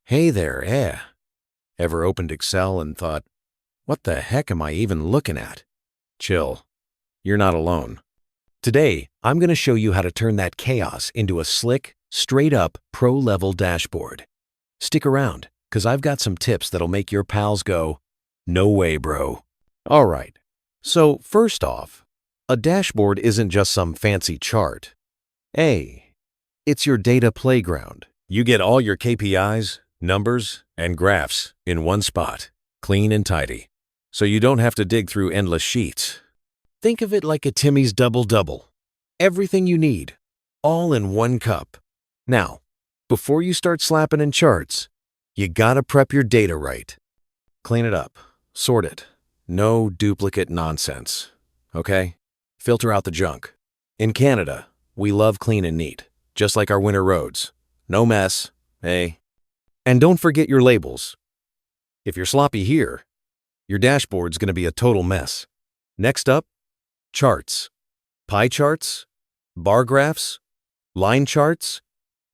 Hey there, Ever opened Excel and thought, what the heck am I even looking at? Chill. You're not alone. Today, I'm going to show you how to turn that chaos into a slick, straight-up, pro-level dashboard. Stick around, because I've got some tips that'll make your pals go, no way, bro. All right. So, first off, a dashboard isn't just some fancy chart. It's your data playground. You get all your KPIs, numbers, and graphs in one spot, clean and tidy, so you don't have to dig through endless sheets. Think of it like a Timmy's double-double. Everything you need, all in one cup. Now, before you start slapping in charts, you gotta prep your data right. Clean it up, sort it. No duplicate nonsense, okay? Filter out the junk. In Canada, we love clean and neat, just like our winter roads. No mess, And don't forget your labels. If you're sloppy here, your dashboard's gonna be a total mess. Next up, charts. Pie charts, bar graphs, line charts.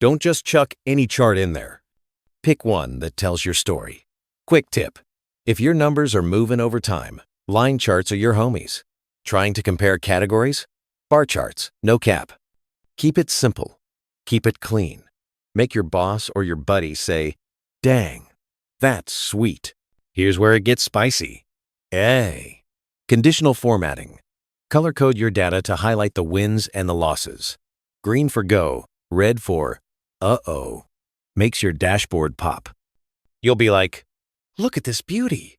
Don't just chuck any chart in there. Pick one that tells your story. Quick tip. If your numbers are moving over time, line charts are your homies. Trying to compare categories? Bar charts, no cap. Keep it simple. Keep it clean. Make your boss or your buddy say, dang, that's sweet. Here's where it gets spicy. Conditional formatting. Color code your data to highlight the wins and the losses. Green for go, red for uh-oh. Makes your dashboard pop. You'll be like, look at this beauty.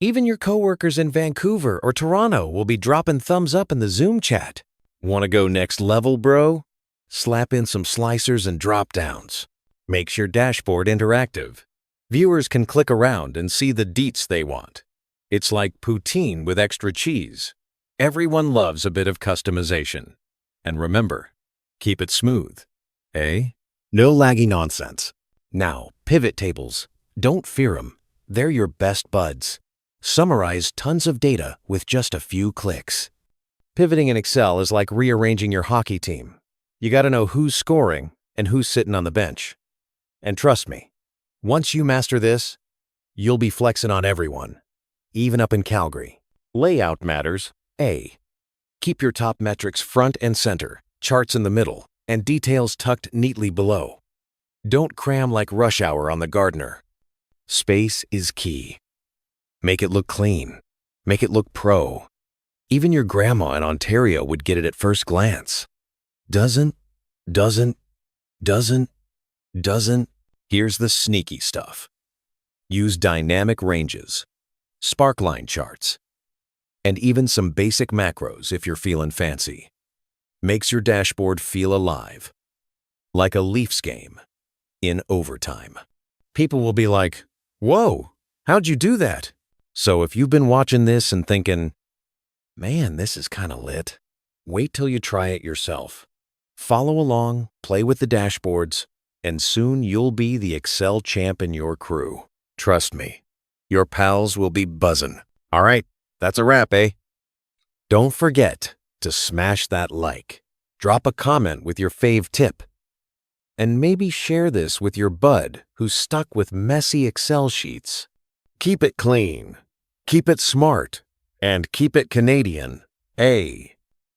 Even your coworkers in Vancouver or Toronto will be dropping thumbs up in the Zoom chat. Want to go next level, bro? Slap in some slicers and drop downs. Makes your dashboard interactive. Viewers can click around and see the deets they want. It's like poutine with extra cheese. Everyone loves a bit of customization. And remember, keep it smooth. No laggy nonsense. Now, pivot tables. Don't fear them. They're your best buds. Summarize tons of data with just a few clicks. Pivoting in Excel is like rearranging your hockey team. You gotta know who's scoring and who's sitting on the bench. And trust me, once you master this, you'll be flexing on everyone, even up in Calgary. Layout matters. Keep your top metrics front and center, charts in the middle, and details tucked neatly below. Don't cram like rush hour on the gardener. Space is key. Make it look clean. Make it look pro. Even your grandma in Ontario would get it at first glance. Doesn't. Here's the sneaky stuff. Use dynamic ranges, Sparkline charts, and even some basic macros if you're feeling fancy. Makes your dashboard feel alive, like a Leafs game in overtime. People will be like, whoa, how'd you do that? So if you've been watching this and thinking, man, this is kind of lit, wait till you try it yourself. Follow along, play with the dashboards, and soon you'll be the Excel champ in your crew. Trust me, your pals will be buzzing. All right, that's a wrap, Don't forget to smash that like. Drop a comment with your fave tip. And maybe share this with your bud who's stuck with messy Excel sheets. Keep it clean, keep it smart, and keep it Canadian.